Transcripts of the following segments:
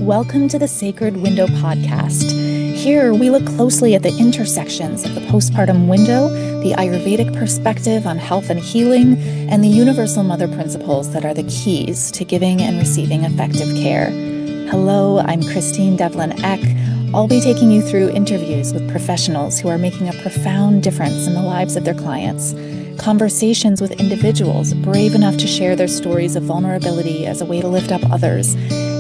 Welcome to the Sacred Window podcast. Here, we look closely at the intersections of the postpartum window, the Ayurvedic perspective on health and healing, and the universal mother principles that are the keys to giving and receiving effective care. Hello, I'm Christine Devlin Eck. I'll be taking you through interviews with professionals who are making a profound difference in the lives of their clients, conversations with individuals brave enough to share their stories of vulnerability as a way to lift up others,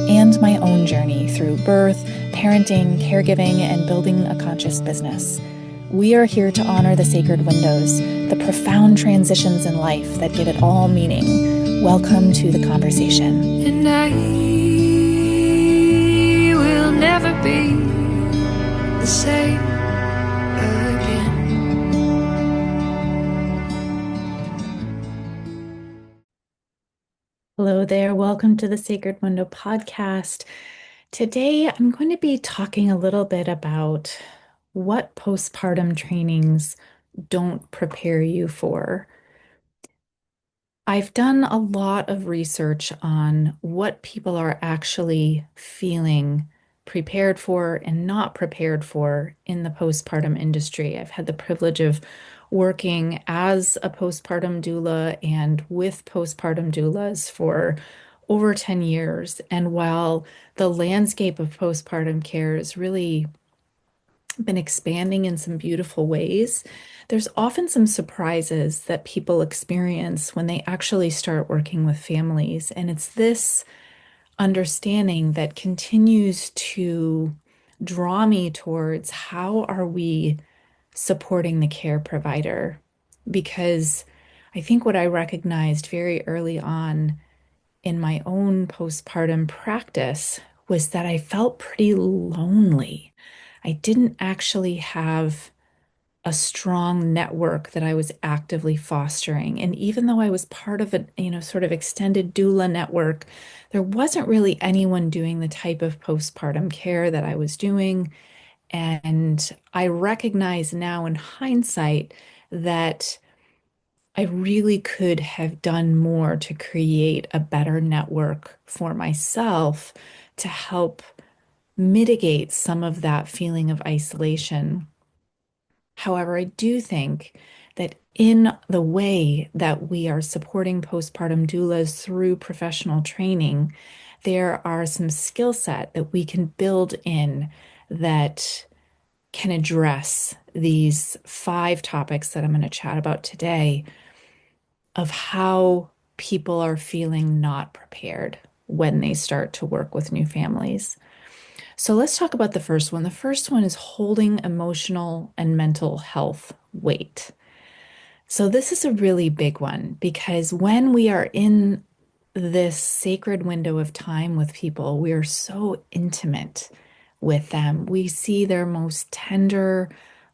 and my own journey through birth, parenting, caregiving, and building a conscious business. We are here to honor the sacred windows, the profound transitions in life that give it all meaning. Welcome to the conversation. And I will never be the same again. Hello there. Welcome to the Sacred Window podcast. Today, I'm going to be talking a little bit about what postpartum trainings don't prepare you for. I've done a lot of research on what people are actually feeling prepared for and not prepared for in the postpartum industry. I've had the privilege of working as a postpartum doula and with postpartum doulas for over 10 years. And while the landscape of postpartum care has really been expanding in some beautiful ways, there's often some surprises that people experience when they actually start working with families. And it's this understanding that continues to draw me towards how are we supporting the care provider? Because I think what I recognized very early on in my own postpartum practice was that I felt pretty lonely. I didn't actually have a strong network that I was actively fostering. And even though I was part of a, sort of extended doula network, there wasn't really anyone doing the type of postpartum care that I was doing. And I recognize now in hindsight that I really could have done more to create a better network for myself to help mitigate some of that feeling of isolation. However, I do think that in the way that we are supporting postpartum doulas through professional training, there are some skill set that we can build in that can address these 5 topics that I'm going to chat about today of how people are feeling not prepared when they start to work with new families. So let's talk about the first one. The first one is holding emotional and mental health weight. So this is a really big one because when we are in this sacred window of time with people, we are so intimate with them. We see their most tender,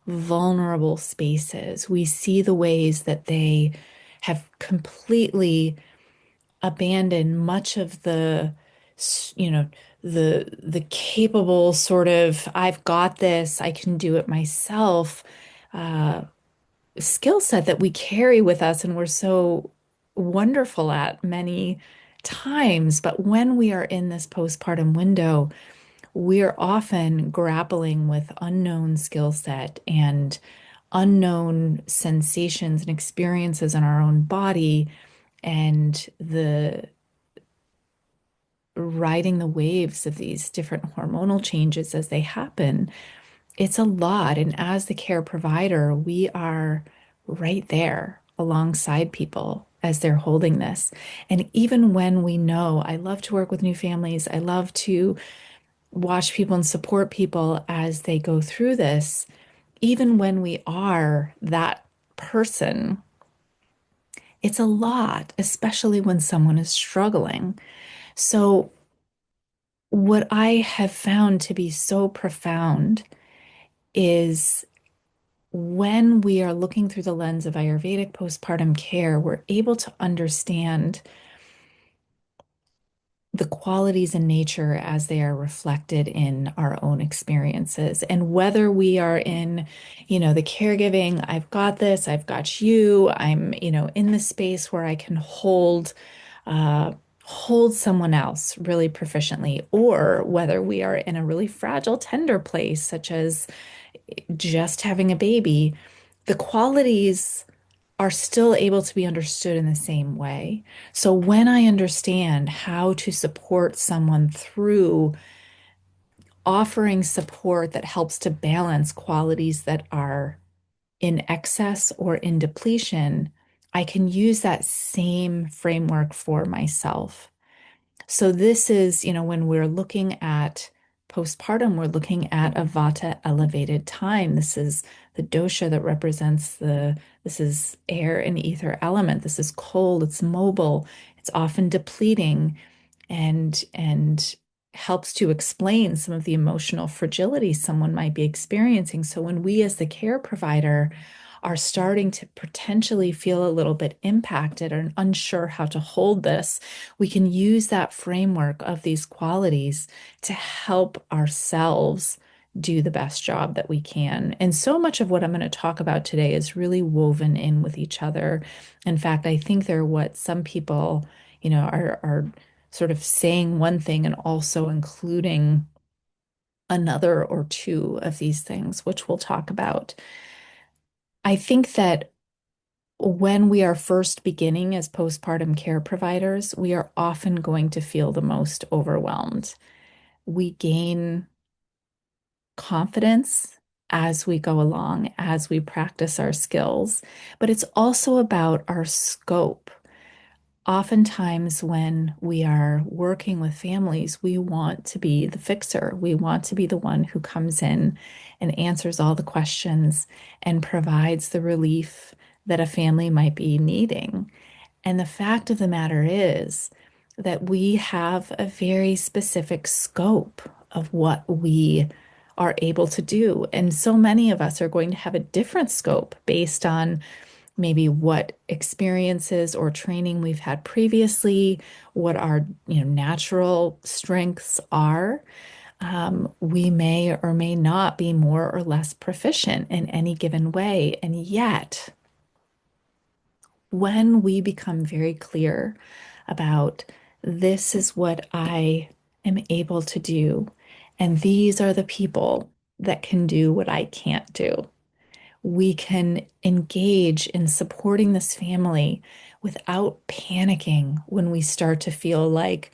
vulnerable spaces. We see the ways that they have completely abandoned much of the, you know, the capable sort of I've got this, I can do it myself skill set that we carry with us and we're so wonderful at many times. But when we are in this postpartum window, we're often grappling with unknown skill set and unknown sensations and experiences in our own body and the riding the waves of these different hormonal changes as they happen. It's a lot. And as the care provider, we are right there alongside people as they're holding this. And even when we know, I love to work with new families, I love to watch people and support people as they go through this, even when we are that person, it's a lot, especially when someone is struggling. So, what I have found to be so profound is when we are looking through the lens of Ayurvedic postpartum care, we're able to understand the qualities in nature as they are reflected in our own experiences. And whether we are in, the caregiving, I've got this, I've got you, I'm, in the space where I can uh, hold someone else really proficiently, or whether we are in a really fragile, tender place, such as just having a baby, the qualities are still able to be understood in the same way. So when I understand how to support someone through offering support that helps to balance qualities that are in excess or in depletion, I can use that same framework for myself. So this is, when we're looking at postpartum, we're looking at a vata elevated time. This is the dosha that represents this is air and ether element. This is cold, it's mobile, it's often depleting and helps to explain some of the emotional fragility someone might be experiencing. So when we as the care provider are starting to potentially feel a little bit impacted or unsure how to hold this, we can use that framework of these qualities to help ourselves do the best job that we can. And so much of what I'm going to talk about today is really woven in with each other. In fact, I think they're what some people, are sort of saying one thing and also including another or two of these things, which we'll talk about. I think that when we are first beginning as postpartum care providers, we are often going to feel the most overwhelmed. We gain confidence as we go along, as we practice our skills, but it's also about our scope. Oftentimes, when we are working with families, we want to be the fixer. We want to be the one who comes in and answers all the questions and provides the relief that a family might be needing. And the fact of the matter is that we have a very specific scope of what we are able to do. And so many of us are going to have a different scope based on maybe what experiences or training we've had previously, what our, natural strengths are. We may or may not be more or less proficient in any given way. And yet, when we become very clear about this is what I am able to do, and these are the people that can do what I can't do, we can engage in supporting this family without panicking when we start to feel like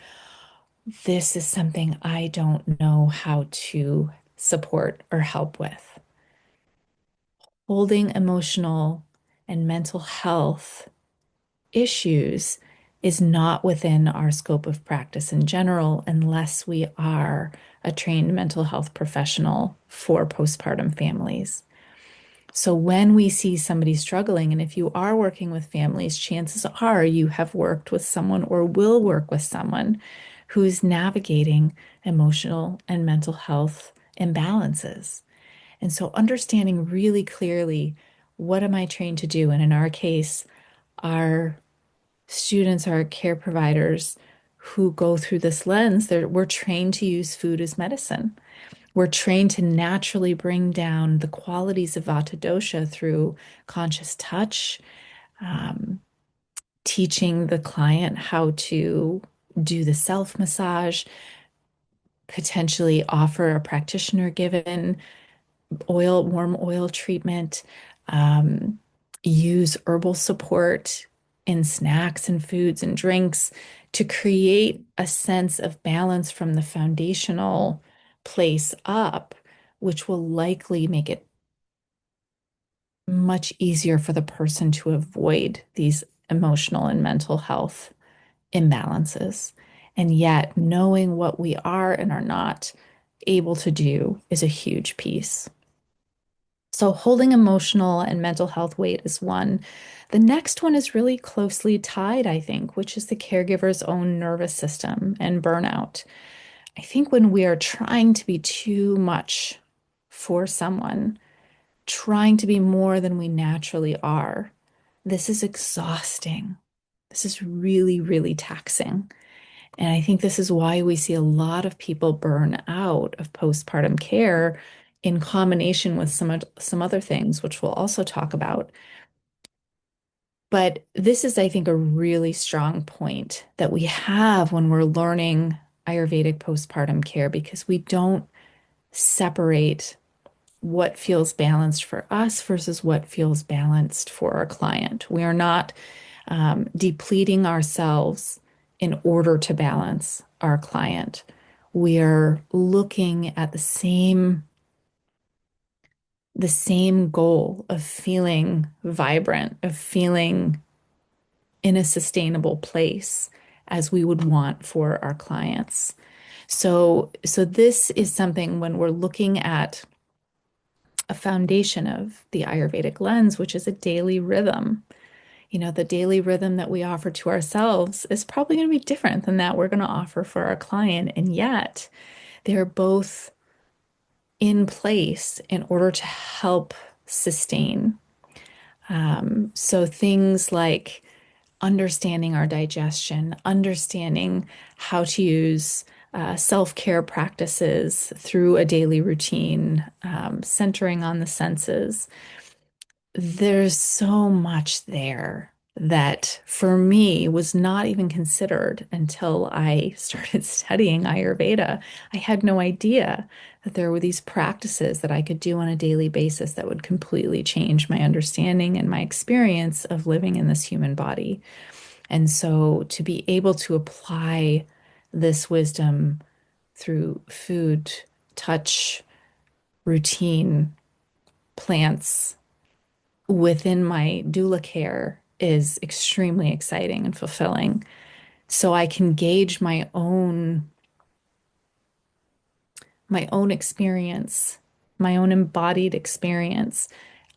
this is something I don't know how to support or help with. Holding emotional and mental health issues is not within our scope of practice in general unless we are a trained mental health professional for postpartum families. So when we see somebody struggling, and if you are working with families, chances are you have worked with someone or will work with someone who's navigating emotional and mental health imbalances. And so understanding really clearly, what am I trained to do? And in our case, our students are care providers who go through this lens. We're trained to use food as medicine. We're trained to naturally bring down the qualities of Vata dosha through conscious touch, um, teaching the client how to do the self massage, potentially offer a practitioner given warm oil treatment, um, use herbal support in snacks and foods and drinks to create a sense of balance from the foundational place up, which will likely make it much easier for the person to avoid these emotional and mental health imbalances. And yet, knowing what we are and are not able to do is a huge piece. So, holding emotional and mental health weight is one. The next one is really closely tied, I think, which is the caregiver's own nervous system and burnout. I think when we are trying to be too much for someone, trying to be more than we naturally are, this is exhausting. This is really, really taxing. And I think this is why we see a lot of people burn out of postpartum care in combination with some other things, which we'll also talk about. But this is, I think, a really strong point that we have when we're learning Ayurvedic postpartum care because we don't separate what feels balanced for us versus what feels balanced for our client. We are not depleting ourselves in order to balance our client. We are looking at the same goal of feeling vibrant, of feeling in a sustainable place as we would want for our clients. So this is something when we're looking at a foundation of the Ayurvedic lens, which is a daily rhythm. The daily rhythm that we offer to ourselves is probably going to be different than that we're going to offer for our client. And yet, they're both in place in order to help sustain. So things like understanding our digestion, understanding how to use self-care practices through a daily routine, centering on the senses. There's so much there that for me was not even considered until I started studying Ayurveda. I had no idea that there were these practices that I could do on a daily basis that would completely change my understanding and my experience of living in this human body. And so to be able to apply this wisdom through food, touch, routine, plants, within my doula care is extremely exciting and fulfilling. So I can gauge my own experience, my own embodied experience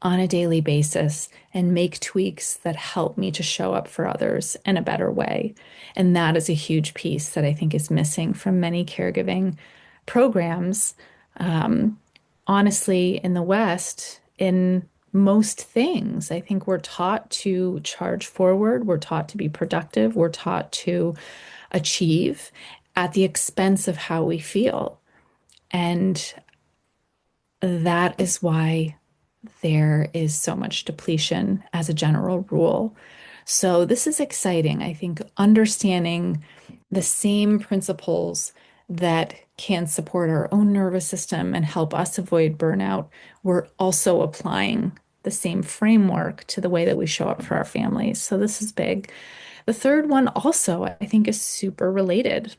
on a daily basis and make tweaks that help me to show up for others in a better way. And that is a huge piece that I think is missing from many caregiving programs. Um, Honestly, in the West, in most things, I think we're taught to charge forward, we're taught to be productive, we're taught to achieve at the expense of how we feel. And that is why there is so much depletion as a general rule. So, this is exciting. I think understanding the same principles that can support our own nervous system and help us avoid burnout, we're also applying the same framework to the way that we show up for our families. So, this is big. The third one also, I think, is super related.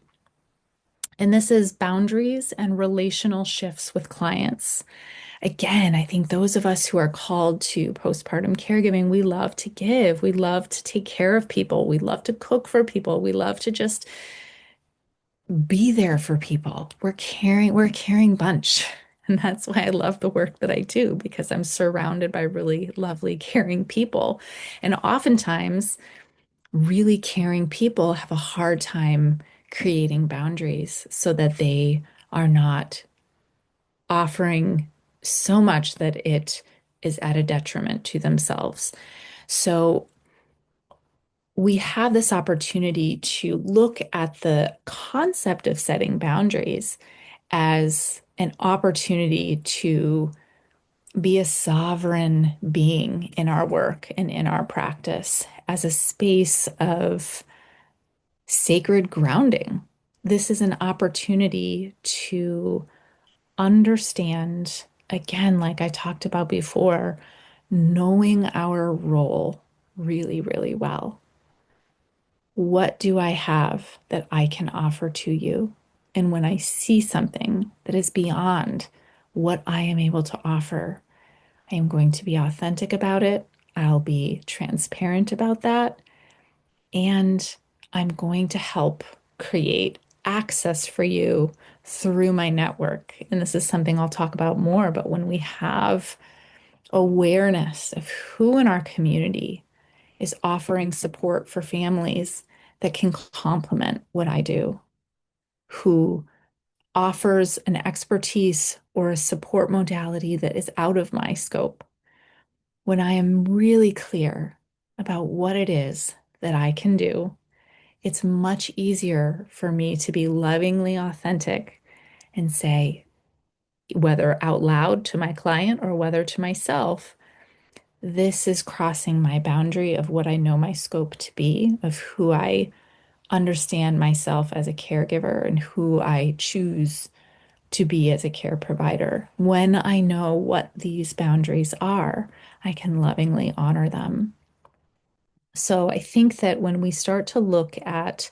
And this is boundaries and relational shifts with clients. Again, I think those of us who are called to postpartum caregiving, we love to give. We love to take care of people. We love to cook for people. We love to just be there for people. We're a caring bunch. And that's why I love the work that I do because I'm surrounded by really lovely, caring people. And oftentimes, really caring people have a hard time creating boundaries so that they are not offering so much that it is at a detriment to themselves. So we have this opportunity to look at the concept of setting boundaries as an opportunity to be a sovereign being in our work and in our practice as a space of sacred grounding. This is an opportunity to understand, again, like I talked about before, knowing our role really, really well. What do I have that I can offer to you? And when I see something that is beyond what I am able to offer, I am going to be authentic about it. I'll be transparent about that. And I'm going to help create access for you through my network. And this is something I'll talk about more, but when we have awareness of who in our community is offering support for families that can complement what I do, who offers an expertise or a support modality that is out of my scope, when I am really clear about what it is that I can do, it's much easier for me to be lovingly authentic and say, whether out loud to my client or whether to myself, this is crossing my boundary of what I know my scope to be, of who I understand myself as a caregiver and who I choose to be as a care provider. When I know what these boundaries are, I can lovingly honor them. So I think that when we start to look at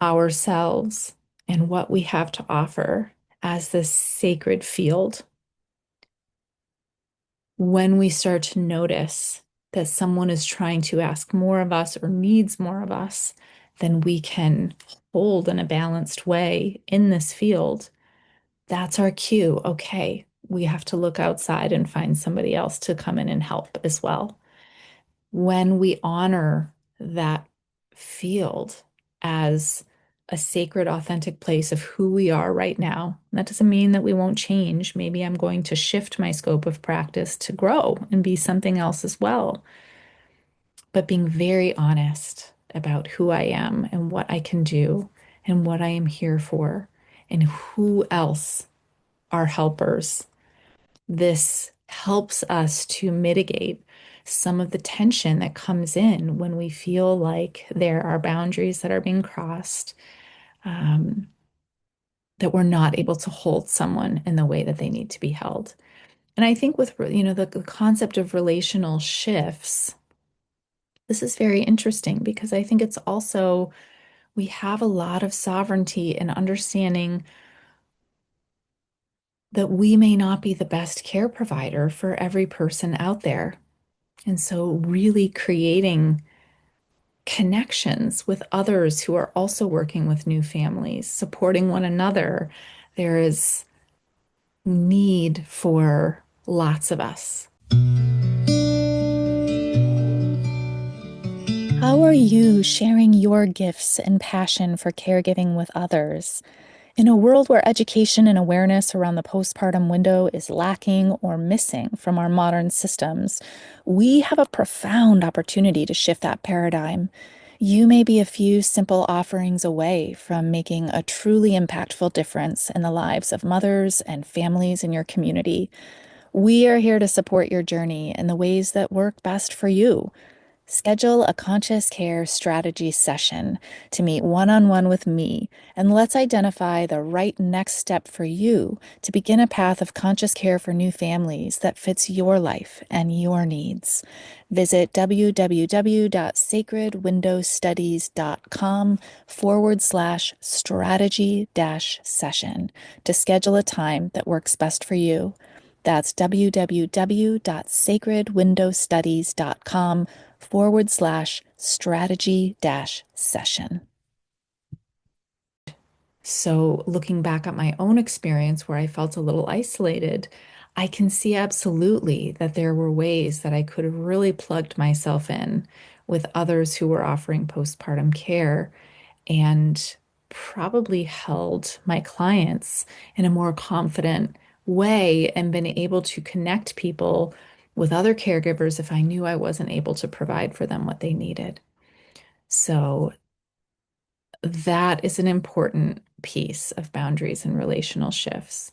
ourselves and what we have to offer as this sacred field, when we start to notice that someone is trying to ask more of us or needs more of us, then we can hold in a balanced way in this field. That's our cue. Okay, we have to look outside and find somebody else to come in and help as well. When we honor that field as a sacred, authentic place of who we are right now, that doesn't mean that we won't change. Maybe I'm going to shift my scope of practice to grow and be something else as well. But being very honest about who I am and what I can do and what I am here for and who else are helpers. This helps us to mitigate some of the tension that comes in when we feel like there are boundaries that are being crossed, um, that we're not able to hold someone in the way that they need to be held. And I think with, the concept of relational shifts, this is very interesting because I think it's also, we have a lot of sovereignty in understanding that we may not be the best care provider for every person out there. And so, really creating connections with others who are also working with new families, supporting one another. There is need for lots of us. How are you sharing your gifts and passion for caregiving with others? In a world where education and awareness around the postpartum window is lacking or missing from our modern systems, we have a profound opportunity to shift that paradigm. You may be a few simple offerings away from making a truly impactful difference in the lives of mothers and families in your community. We are here to support your journey in the ways that work best for you. Schedule a conscious care strategy session to meet one on one with me, and let's identify the right next step for you to begin a path of conscious care for new families that fits your life and your needs. Visit www.sacredwindowstudies.com/strategy-session to schedule a time that works best for you. That's www.sacredwindowstudies.com/strategy-session. So, looking back at my own experience where I felt a little isolated, I can see absolutely that there were ways that I could have really plugged myself in with others who were offering postpartum care and probably held my clients in a more confident way and been able to connect people with other caregivers if I knew I wasn't able to provide for them what they needed. So that is an important piece of boundaries and relational shifts.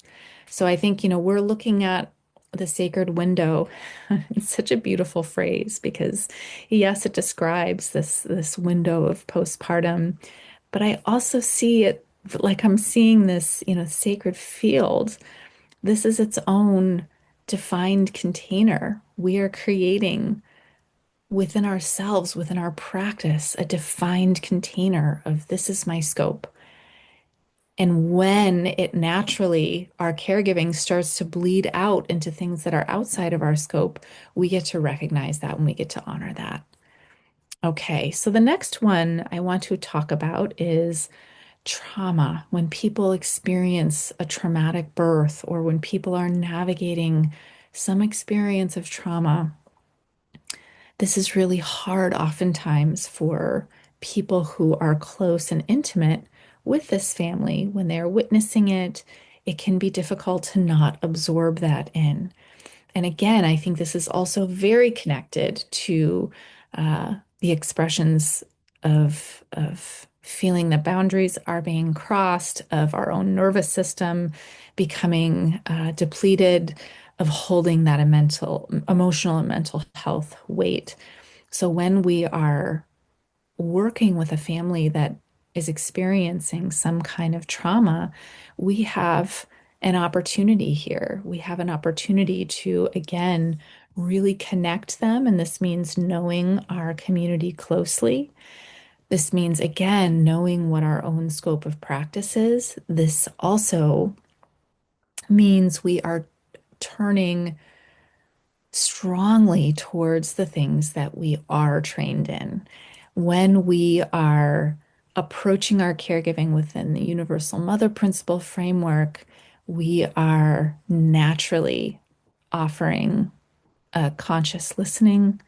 So I think, we're looking at the sacred window. It's such a beautiful phrase because yes, it describes this window of postpartum, but I also see it like I'm seeing this, sacred field. This is its own defined container. We are creating within ourselves, within our practice, a defined container of this is my scope. And when it naturally, our caregiving starts to bleed out into things that are outside of our scope, we get to recognize that and we get to honor that. Okay, so the next one I want to talk about is trauma. When people experience a traumatic birth or when people are navigating some experience of trauma, this is really hard oftentimes for people who are close and intimate with this family. When they're witnessing it, it can be difficult to not absorb that in. And again, I think this is also very connected to the expressions of feeling that boundaries are being crossed, of our own nervous system becoming depleted, of holding that emotional and mental health weight. So when we are working with a family that is experiencing some kind of trauma, we have an opportunity here. We have an opportunity to, again, really connect them. And this means knowing our community closely. This means, again, knowing what our own scope of practice is. This also means we are turning strongly towards the things that we are trained in. When we are approaching our caregiving within the Universal Mother Principle framework, we are naturally offering a conscious listening.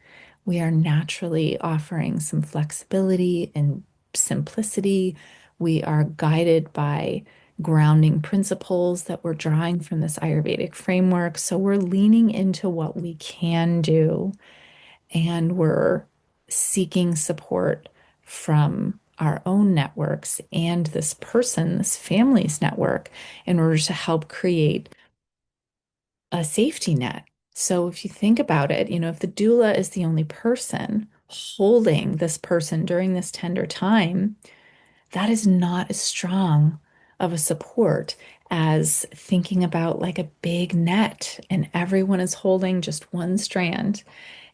We are naturally offering some flexibility and simplicity. We are guided by grounding principles that we're drawing from this Ayurvedic framework. So we're leaning into what we can do and we're seeking support from our own networks and this person, this family's network, in order to help create a safety net. So if you think about it, if the doula is the only person holding this person during this tender time, that is not as strong of a support as thinking about like a big net and everyone is holding just one strand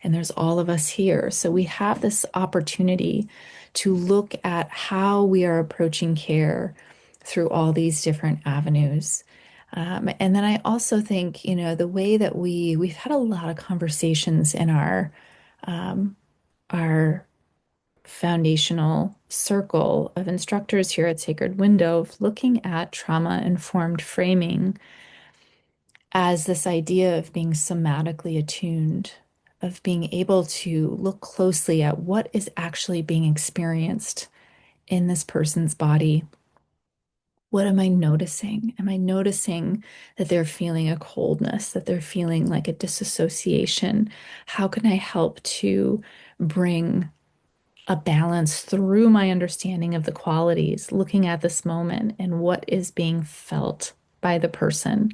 and there's all of us here. So we have this opportunity to look at how we are approaching care through all these different avenues. And then I also think, the way that we've had a lot of conversations in our foundational circle of instructors here at Sacred Window, of looking at trauma-informed framing as this idea of being somatically attuned, of being able to look closely at what is actually being experienced in this person's body. What am I noticing? Am I noticing that they're feeling a coldness, that they're feeling like a disassociation? How can I help to bring a balance through my understanding of the qualities, looking at this moment and what is being felt by the person?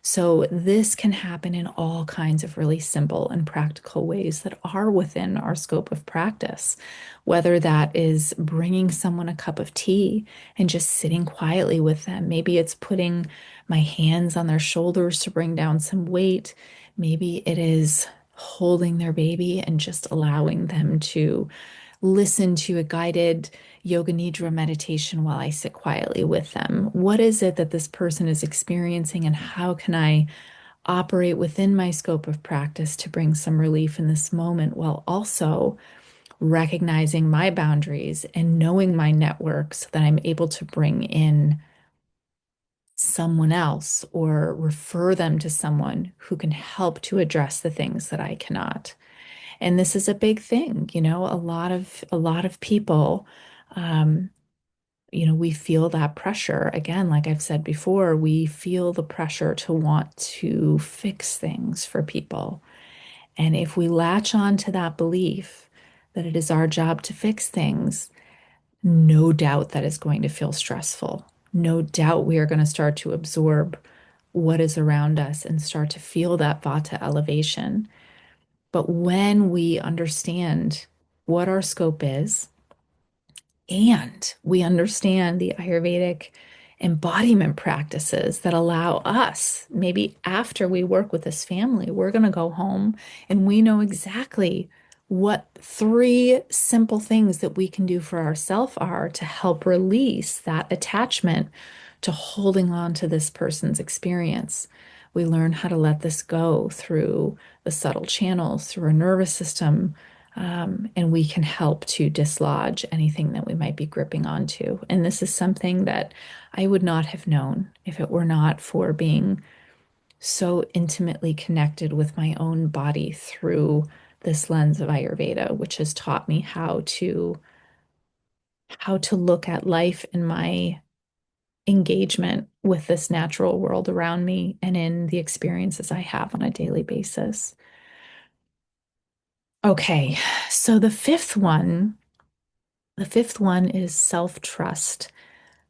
So this can happen in all kinds of really simple and practical ways that are within our scope of practice, whether that is bringing someone a cup of tea and just sitting quietly with them. Maybe it's putting my hands on their shoulders to bring down some weight. Maybe it is holding their baby and just allowing them to listen to a guided yoga nidra meditation while I sit quietly with them. What is it that this person is experiencing, and how can I operate within my scope of practice to bring some relief in this moment while also recognizing my boundaries and knowing my network so that I'm able to bring in someone else or refer them to someone who can help to address the things that I cannot. And this is a big thing, a lot of people, um, we feel that pressure. Again, like I've said before, we feel the pressure to want to fix things for people. And if we latch on to that belief that it is our job to fix things, no doubt that is going to feel stressful. No doubt we are going to start to absorb what is around us and start to feel that vata elevation. But when we understand what our scope is and we understand the Ayurvedic embodiment practices that allow us, maybe after we work with this family, we're going to go home and we know exactly what three simple things that we can do for ourselves are to help release that attachment to holding on to this person's experience. We learn how to let this go through the subtle channels, through our nervous system, and we can help to dislodge anything that we might be gripping onto. And this is something that I would not have known if it were not for being so intimately connected with my own body through this lens of Ayurveda, which has taught me how to look at life and my engagement with this natural world around me and in the experiences I have on a daily basis. Okay, so the fifth one is self-trust,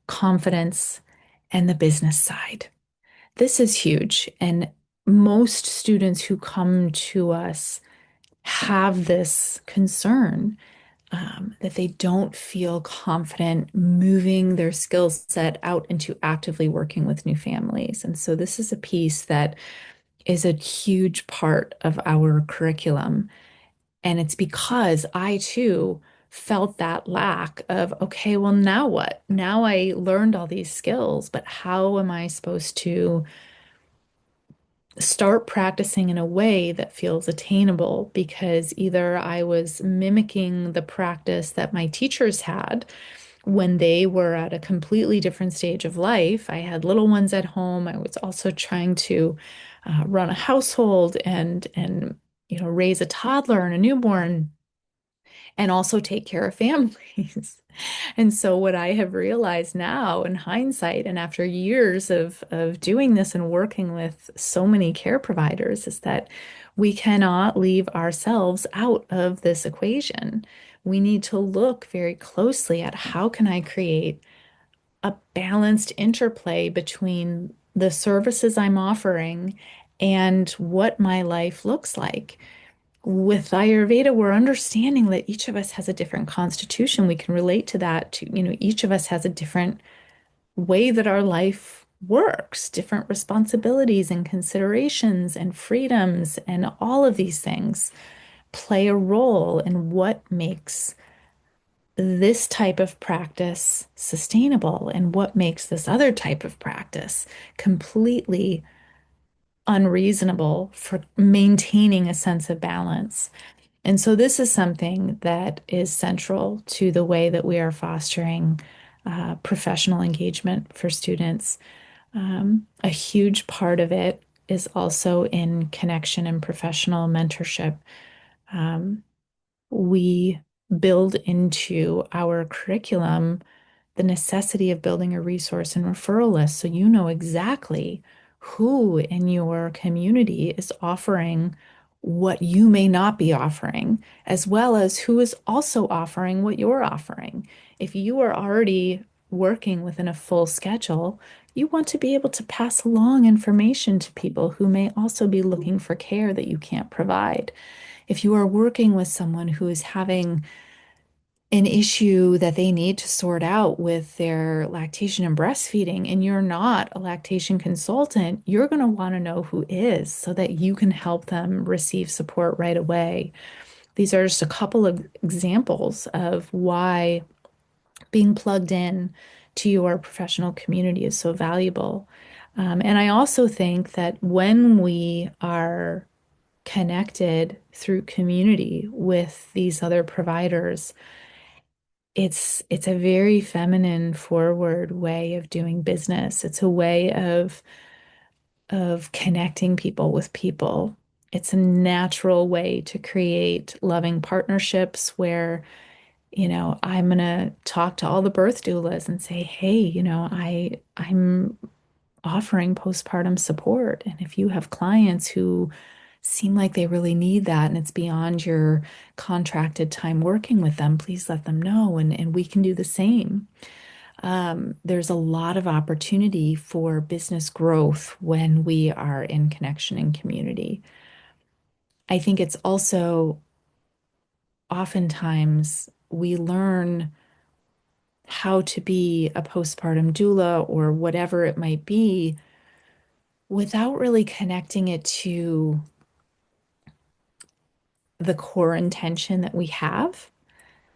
confidence, and the business side. This is huge. And most students who come to us have this concern that they don't feel confident moving their skill set out into actively working with new families. And so this is a piece that is a huge part of our curriculum. And it's because I too felt that lack of, okay, well, now what? Now I learned all these skills, but how am I supposed to start practicing in a way that feels attainable? Because either I was mimicking the practice that my teachers had when they were at a completely different stage of life. I had little ones at home. I was also trying to run a household and raise a toddler and a newborn and also take care of families. And so what I have realized now in hindsight and after years of doing this and working with so many care providers is that we cannot leave ourselves out of this equation. We need to look very closely at how can I create a balanced interplay between the services I'm offering and what my life looks like. With Ayurveda, we're understanding that each of us has a different constitution. We can relate to that each of us has a different way that our life works, different responsibilities and considerations and freedoms, and all of these things play a role in what makes this type of practice sustainable and what makes this other type of practice completely unreasonable for maintaining a sense of balance. And so this is something that is central to the way that we are fostering professional engagement for students. A huge part of it is also in connection and professional mentorship. Um, we build into our curriculum the necessity of building a resource and referral list so you know exactly who in your community is offering what you may not be offering, as well as who is also offering what you're offering. If you are already working within a full schedule, you want to be able to pass along information to people who may also be looking for care that you can't provide. If you are working with someone who is having an issue that they need to sort out with their lactation and breastfeeding, and you're not a lactation consultant, you're going to want to know who is so that you can help them receive support right away. These are just a couple of examples of why being plugged in to your professional community is so valuable. And I also think that when we are connected through community with these other providers, it's a very feminine forward way of doing business. It's a way of connecting people with people. It's a natural way to create loving partnerships where, I'm gonna talk to all the birth doulas and say, hey, I'm offering postpartum support. And if you have clients who seem like they really need that and it's beyond your contracted time working with them, please let them know and we can do the same. There's a lot of opportunity for business growth when we are in connection and community. I think it's also oftentimes we learn how to be a postpartum doula or whatever it might be without really connecting it to the core intention that we have.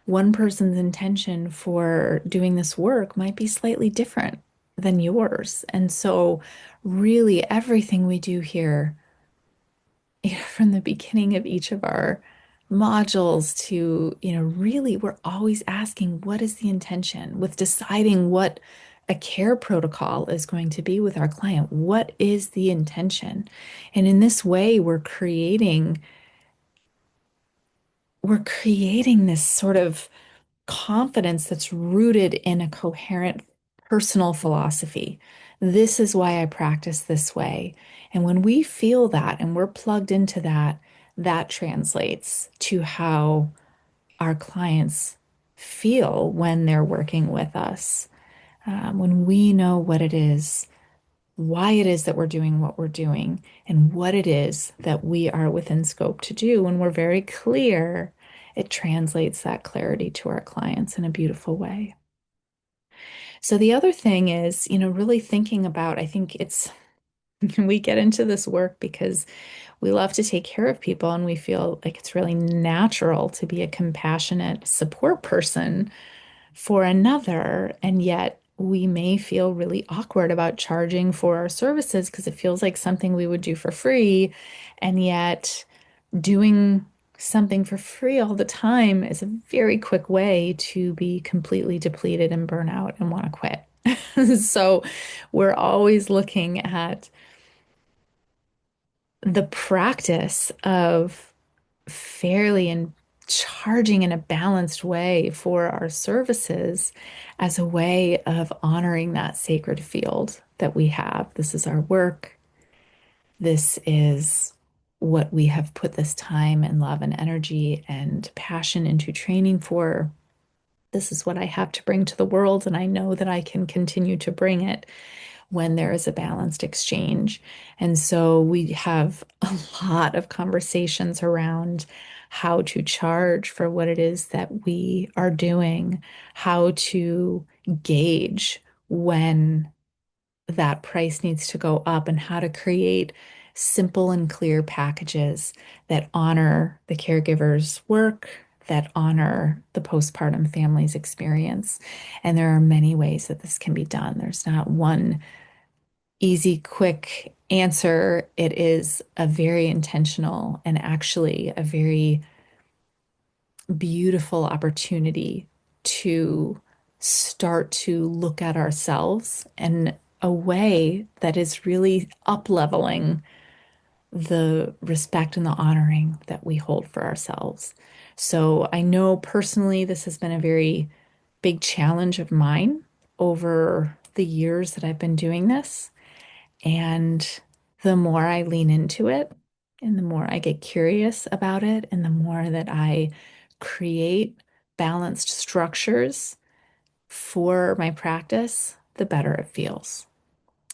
One person's intention for doing this work might be slightly different than yours. And so, really, everything we do here, from the beginning of each of our modules to, really, we're always asking, what is the intention with deciding what a care protocol is going to be with our client? What is the intention? And in this way, we're creating this sort of confidence that's rooted in a coherent personal philosophy. This is why I practice this way. And when we feel that and we're plugged into that, that translates to how our clients feel when they're working with us. When we know what it is why it is that we're doing what we're doing and what it is that we are within scope to do. When we're very clear, it translates that clarity to our clients in a beautiful way. So the other thing is, really thinking about, I think it's, we get into this work because we love to take care of people and we feel like it's really natural to be a compassionate support person for another. And yet we may feel really awkward about charging for our services because it feels like something we would do for free. And yet doing something for free all the time is a very quick way to be completely depleted and burn out and want to quit. So we're always looking at the practice of fairly and charging in a balanced way for our services as a way of honoring that sacred field that we have. This is our work. This is what we have put this time and love and energy and passion into training for. This is what I have to bring to the world, and I know that I can continue to bring it when there is a balanced exchange. And so we have a lot of conversations around how to charge for what it is that we are doing, how to gauge when that price needs to go up, and how to create simple and clear packages that honor the caregiver's work, that honor the postpartum family's experience. And there are many ways that this can be done. There's not one easy, quick answer. It is a very intentional and actually a very beautiful opportunity to start to look at ourselves in a way that is really up-leveling the respect and the honoring that we hold for ourselves. So I know personally this has been a very big challenge of mine over the years that I've been doing this. And the more I lean into it, and the more I get curious about it, and the more that I create balanced structures for my practice, the better it feels.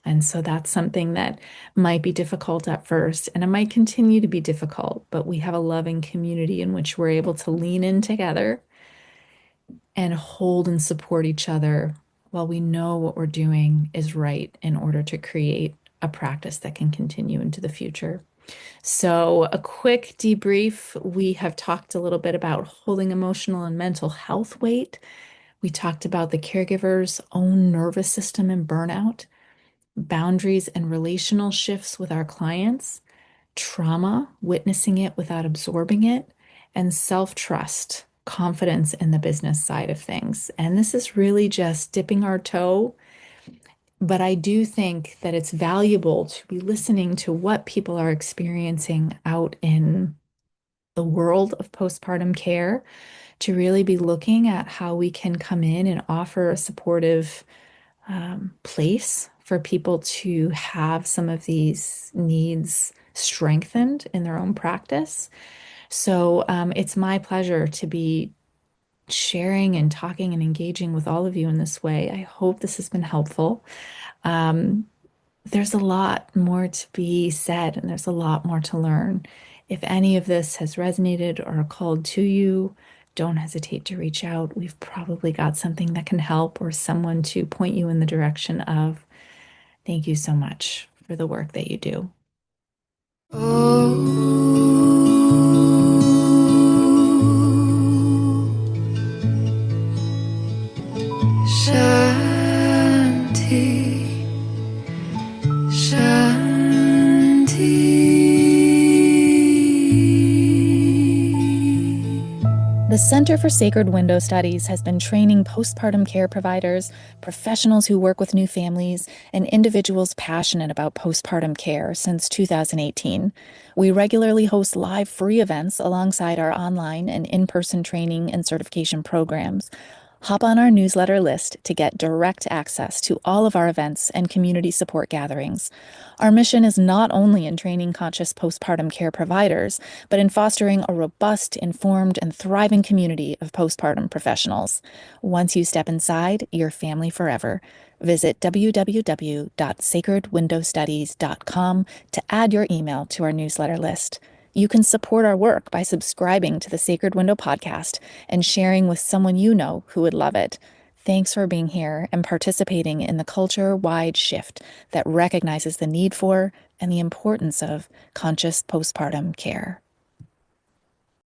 And so that's something that might be difficult at first, and it might continue to be difficult, but we have a loving community in which we're able to lean in together and hold and support each other while we know what we're doing is right in order to create a practice that can continue into the future. So, a quick debrief. We have talked a little bit about holding emotional and mental health weight. We talked about the caregiver's own nervous system and burnout, boundaries and relational shifts with our clients, trauma, witnessing it without absorbing it, and self-trust, confidence in the business side of things. And this is really just dipping our toe, but I do think that it's valuable to be listening to what people are experiencing out in the world of postpartum care, to really be looking at how we can come in and offer a supportive place for people to have some of these needs strengthened in their own practice. So it's my pleasure to be sharing and talking and engaging with all of you in this way. I hope this has been helpful. Um, there's a lot more to be said, and there's a lot more to learn. If any of this has resonated or called to you, don't hesitate to reach out. We've probably got something that can help or someone to point you in the direction of. Thank you so much for the work that you do. Shanti, Shanti. The Center for Sacred Window Studies has been training postpartum care providers, professionals who work with new families, and individuals passionate about postpartum care since 2018. We regularly host live free events alongside our online and in-person training and certification programs. Hop on our newsletter list to get direct access to all of our events and community support gatherings. Our mission is not only in training conscious postpartum care providers, but in fostering a robust, informed, and thriving community of postpartum professionals. Once you step inside, you're family forever. Visit www.sacredwindowstudies.com to add your email to our newsletter list. You can support our work by subscribing to the Sacred Window podcast and sharing with someone you know who would love it. Thanks for being here and participating in the culture-wide shift that recognizes the need for and the importance of conscious postpartum care.